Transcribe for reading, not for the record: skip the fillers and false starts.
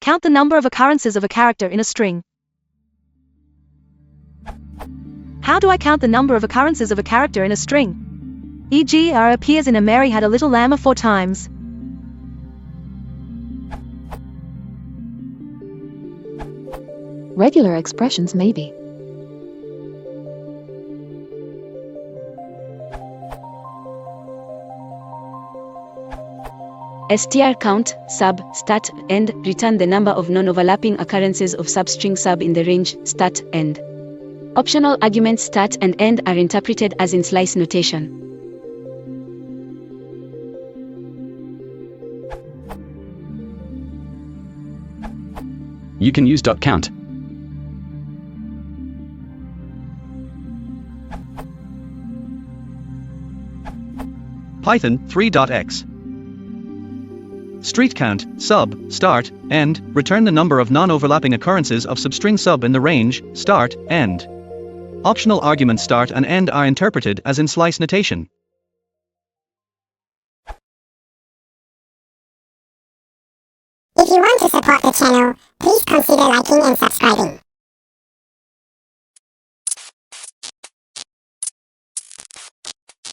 Count the number of occurrences of a character in a string. How do I count the number of occurrences of a character in a string? E.g., R appears in a Mary had a little lamb 4 times. Regular expressions may be str count, sub, stat, end, return the number of non-overlapping occurrences of substring sub in the range, stat, end. Optional arguments stat and end are interpreted as in slice notation. You can use .count. Python 3.x. Street count, sub, start, end, return the number of non-overlapping occurrences of substring sub in the range, start, end. Optional arguments start and end are interpreted as in slice notation. If you want to support the channel, please consider liking and subscribing.